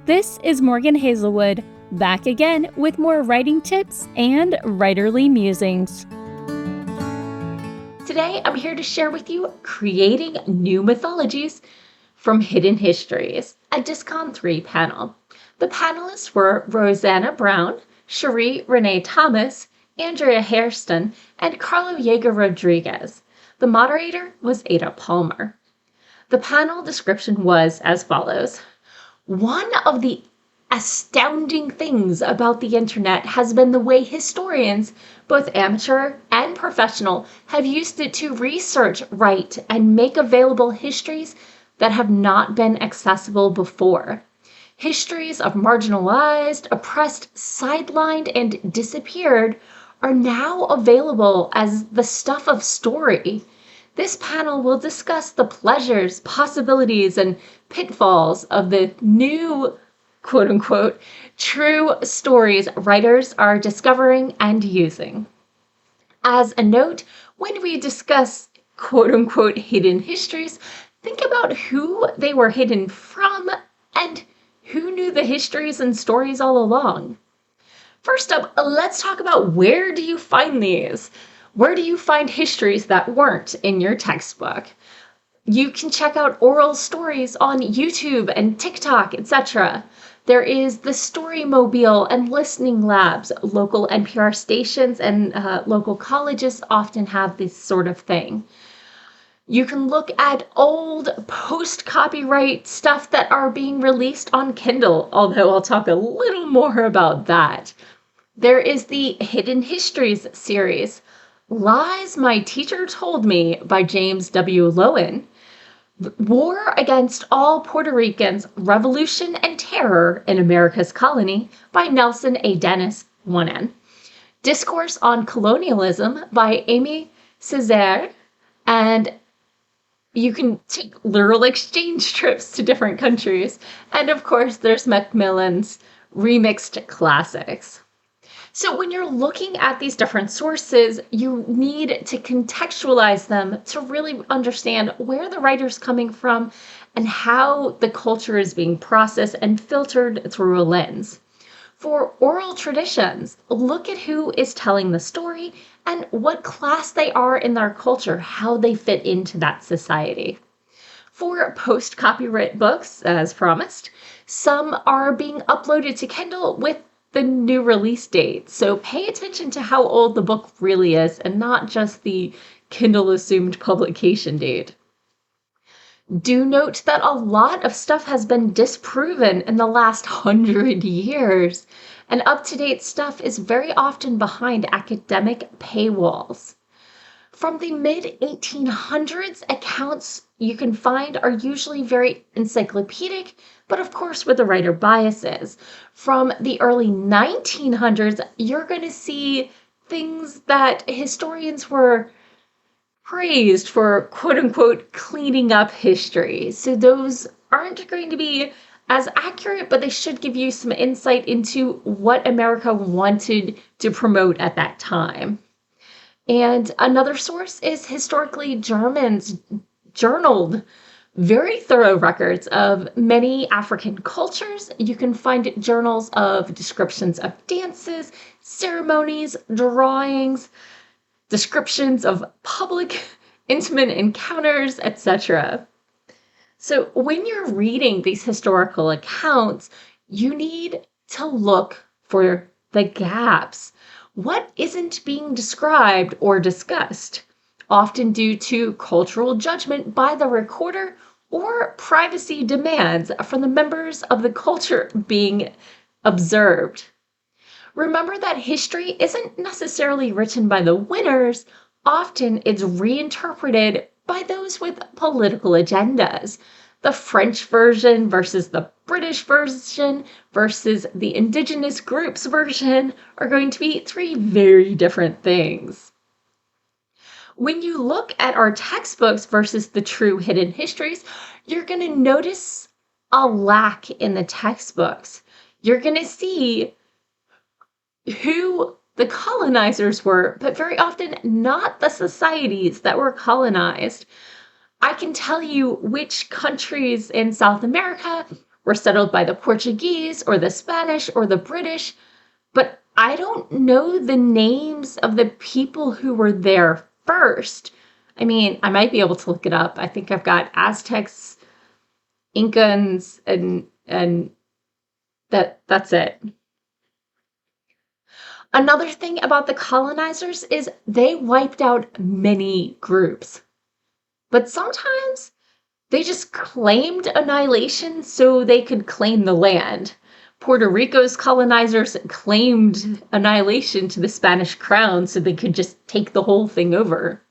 This is Morgan Hazelwood, back again with more writing tips and writerly musings. Today, I'm here to share with you Creating New Mythologies from Hidden Histories, a Discon 3 panel. The panelists were Rosanna Brown, Cherie Renee Thomas, Andrea Hairston, and Carlo Yeager Rodriguez. The moderator was Ada Palmer. The panel description was as follows. One of the astounding things about the internet has been the way historians, both amateur and professional, have used it to research, write, and make available histories that have not been accessible before. Histories of marginalized, oppressed, sidelined, and disappeared are now available as the stuff of story. This panel will discuss the pleasures, possibilities, and pitfalls of the new, quote-unquote, true stories writers are discovering and using. As a note, when we discuss, quote-unquote, hidden histories, think about who they were hidden from and who knew the histories and stories all along. First up, let's talk about where do you find these? Where do you find histories that weren't in your textbook? You can check out oral stories on YouTube and TikTok, etc. There is the Storymobile and listening labs. Local NPR stations and local colleges often have this sort of thing. You can look at old post-copyright stuff that are being released on Kindle, although I'll talk a little more about that. There is the Hidden Histories series. Lies My Teacher Told Me by James W. Lowen. War Against All Puerto Ricans, Revolution and Terror in America's Colony by Nelson A. Dennis, 1N. Discourse on Colonialism by Amy Césaire. And you can take literal exchange trips to different countries. And of course, there's Macmillan's Remixed Classics. So when you're looking at these different sources, you need to contextualize them to really understand where the writer's coming from and how the culture is being processed and filtered through a lens. For oral traditions, look at who is telling the story and what class they are in their culture, how they fit into that society. For post-copyright books, as promised, some are being uploaded to Kindle with the new release date. So pay attention to how old the book really is and not just the Kindle assumed publication date. Do note that a lot of stuff has been disproven in the last 100 years, and up-to-date stuff is very often behind academic paywalls. From the mid-1800s, accounts you can find are usually very encyclopedic, but of course with the writer biases. From the early 1900s, you're going to see things that historians were praised for, quote-unquote, cleaning up history. So those aren't going to be as accurate, but they should give you some insight into what America wanted to promote at that time. And another source is Historically Germans journaled very thorough records of many African cultures. You can find journals of descriptions of dances, ceremonies, drawings, descriptions of public intimate encounters, etc. So when you're reading these historical accounts, you need to look for the gaps. What isn't being described or discussed? Often due to cultural judgment by the recorder or privacy demands from the members of the culture being observed. Remember that history isn't necessarily written by the winners. Often it's reinterpreted by those with political agendas. The French version versus the British version versus the indigenous groups version are going to be three very different things. When you look at our textbooks versus the true hidden histories, you're going to notice a lack in the textbooks. You're going to see who the colonizers were, but very often not the societies that were colonized. I can tell you which countries in South America were settled by the Portuguese or the Spanish or the British, but I don't know the names of the people who were there first. I mean, I might be able to look it up. I think I've got Aztecs, Incans, and that's it. Another thing about the colonizers is they wiped out many groups. But sometimes they just claimed annihilation so they could claim the land. Puerto Rico's colonizers claimed annihilation to the Spanish crown so they could just take the whole thing over.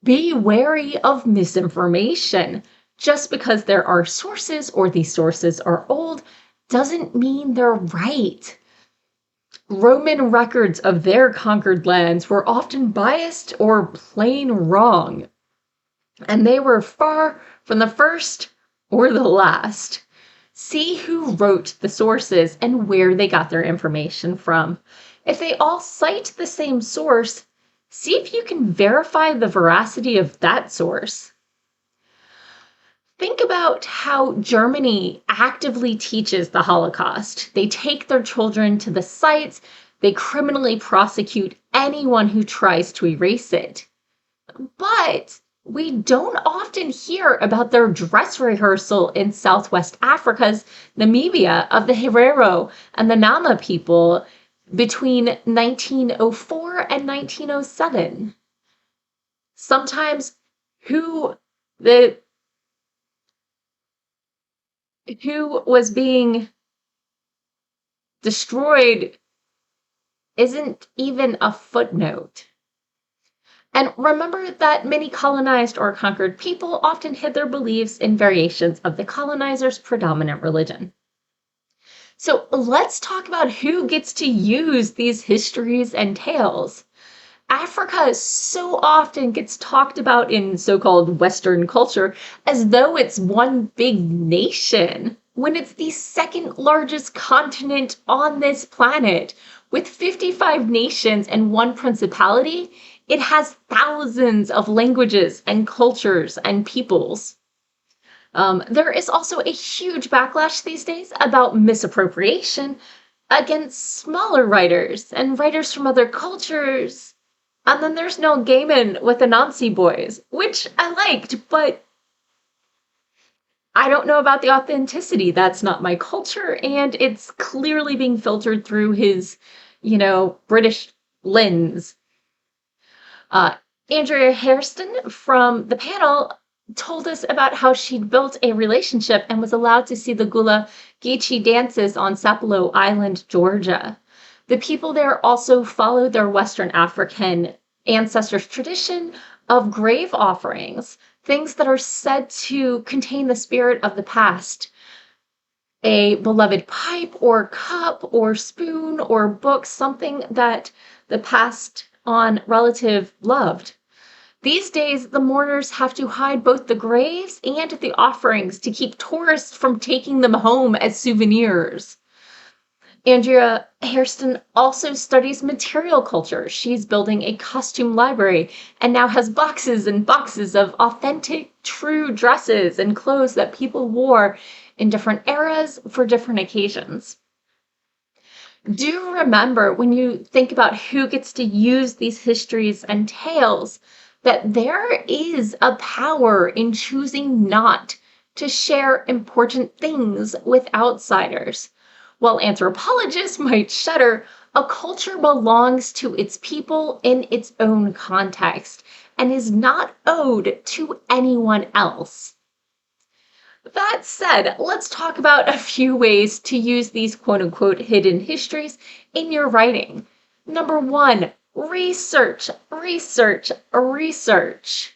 Be wary of misinformation. Just because there are sources or these sources are old doesn't mean they're right. Roman records of their conquered lands were often biased or plain wrong, and they were far from the first or the last. See who wrote the sources and where they got their information from. If they all cite the same source, see if you can verify the veracity of that source. Think about how Germany actively teaches the Holocaust. They take their children to the sites, they criminally prosecute anyone who tries to erase it. But we don't often hear about their dress rehearsal in Southwest Africa's Namibia of the Herero and the Nama people between 1904 and 1907. Sometimes who was being destroyed isn't even a footnote. And remember that many colonized or conquered people often hid their beliefs in variations of the colonizer's predominant religion. So let's talk about who gets to use these histories and tales. Africa so often gets talked about in so-called Western culture as though it's one big nation, when it's the second largest continent on this planet. With 55 nations and one principality, it has thousands of languages and cultures and peoples. There is also a huge backlash these days about misappropriation against smaller writers and writers from other cultures. And then there's Neil Gaiman with Anansi Boys, which I liked, but I don't know about the authenticity. That's not my culture, and it's clearly being filtered through his, British lens. Andrea Hairston from the panel told us about how she'd built a relationship and was allowed to see the Gula Geechee dances on Sapelo Island, Georgia. The people there also follow their Western African ancestors' tradition of grave offerings, things that are said to contain the spirit of the past. A beloved pipe or cup or spoon or book, something that the passed on relative loved. These days, the mourners have to hide both the graves and the offerings to keep tourists from taking them home as souvenirs. Andrea Hairston also studies material culture. She's building a costume library and now has boxes and boxes of authentic, true dresses and clothes that people wore in different eras for different occasions. Do remember, when you think about who gets to use these histories and tales, that there is a power in choosing not to share important things with outsiders. While anthropologists might shudder, a culture belongs to its people in its own context and is not owed to anyone else. That said, let's talk about a few ways to use these quote-unquote hidden histories in your writing. Number 1, research, research, research.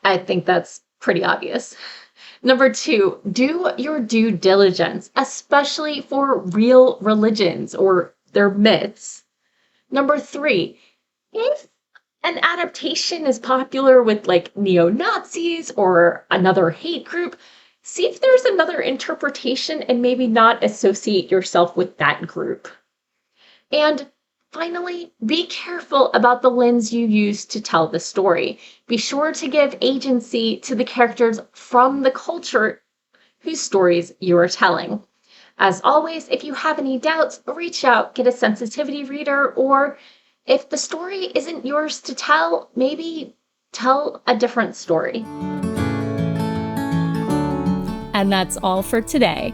I think that's pretty obvious. Number 2, do your due diligence, especially for real religions or their myths. Number 3, if an adaptation is popular with neo-Nazis or another hate group, see if there's another interpretation and maybe not associate yourself with that group. And finally, be careful about the lens you use to tell the story. Be sure to give agency to the characters from the culture whose stories you are telling. As always, if you have any doubts, reach out, get a sensitivity reader, or if the story isn't yours to tell, maybe tell a different story. And that's all for today.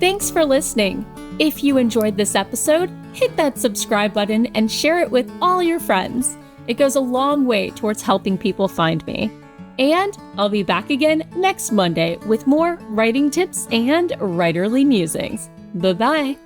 Thanks for listening. If you enjoyed this episode, hit that subscribe button and share it with all your friends. It goes a long way towards helping people find me. And I'll be back again next Monday with more writing tips and writerly musings. Bye-bye.